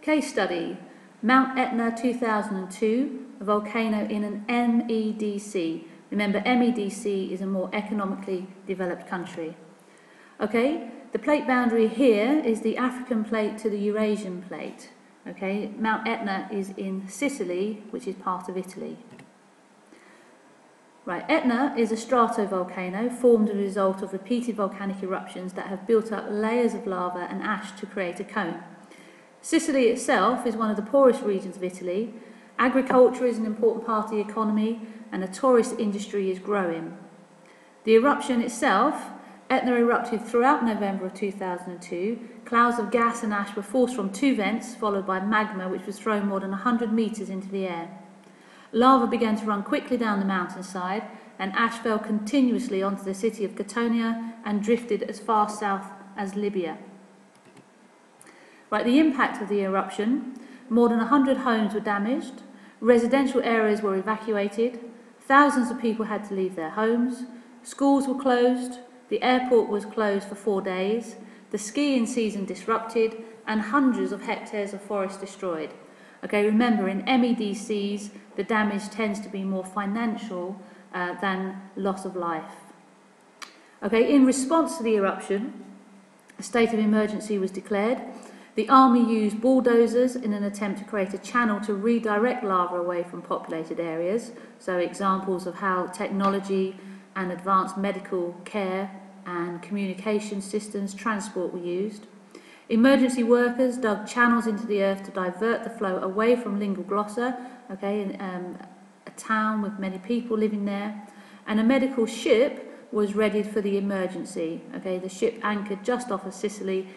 Case study, Mount Etna 2002, a volcano in an MEDC. Remember, MEDC is a more economically developed country. Okay, the plate boundary here is the African plate to the Eurasian plate. Okay, Mount Etna is in Sicily, which is part of Italy. Right, Etna is a stratovolcano formed as a result of repeated volcanic eruptions that have built up layers of lava and ash to create a cone. Sicily itself is one of the poorest regions of Italy. Agriculture is an important part of the economy and the tourist industry is growing. The eruption itself, Etna erupted throughout November of 2002. Clouds of gas and ash were forced from two vents, followed by magma which was thrown more than 100 metres into the air. Lava began to run quickly down the mountainside and ash fell continuously onto the city of Catania and drifted as far south as Libya. Right, the impact of the eruption, more than 100 homes were damaged, residential areas were evacuated, thousands of people had to leave their homes, schools were closed, the airport was closed for 4 days, the skiing season disrupted, and hundreds of hectares of forest destroyed. Okay, remember, in MEDCs, the damage tends to be more financial than loss of life. Okay, in response to the eruption, a state of emergency was declared. The army used bulldozers in an attempt to create a channel to redirect lava away from populated areas. So examples of how technology and advanced medical care and communication systems, transport were used. Emergency workers dug channels into the earth to divert the flow away from Lingua Glossa, okay, a town with many people living there. And a medical ship was readied for the emergency. Okay, the ship anchored just off of Sicily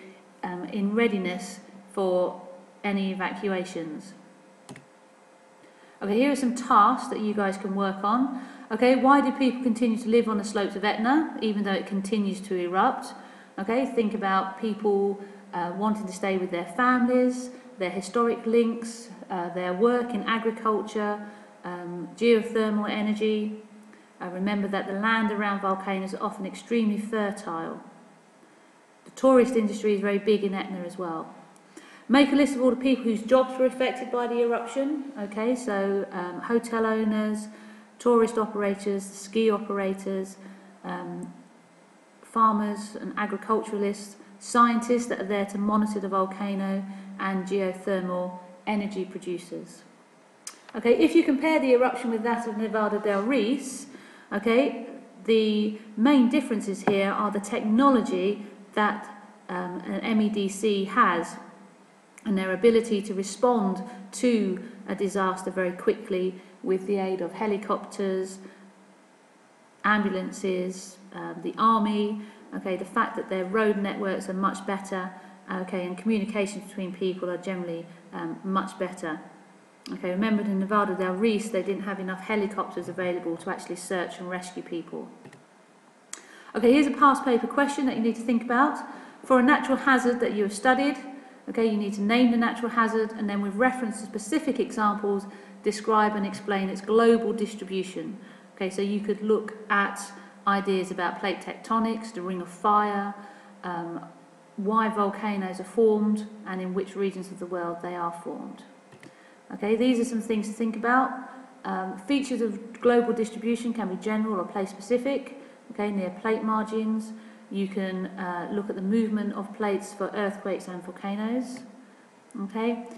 in readiness for any evacuations. Okay, here are some tasks that you guys can work on. Okay, why do people continue to live on the slopes of Etna even though it continues to erupt? Okay, think about people wanting to stay with their families, their historic links, their work in agriculture, geothermal energy. Remember that the land around volcanoes are often extremely fertile. The tourist industry is very big in Etna as well. Make a list of all the people whose jobs were affected by the eruption. Okay, so hotel owners, tourist operators, ski operators, farmers and agriculturalists, scientists that are there to monitor the volcano, and geothermal energy producers. Okay, if you compare the eruption with that of Nevada del Ruiz, okay, the main differences here are the technology that an MEDC has and their ability to respond to a disaster very quickly with the aid of helicopters, ambulances, the army, okay, the fact that their road networks are much better, okay, and communications between people are generally much better. Okay, remember in Nevada del Ruiz they didn't have enough helicopters available to actually search and rescue people. Okay, here's a past paper question that you need to think about. For a natural hazard that you have studied, okay, you need to name the natural hazard and then with reference to specific examples, describe and explain its global distribution. Okay, so you could look at ideas about plate tectonics, the ring of fire, why volcanoes are formed and in which regions of the world they are formed. Okay, these are some things to think about. Features of global distribution can be general or place specific. Okay, near plate margins, you can look at the movement of plates for earthquakes and volcanoes. Okay,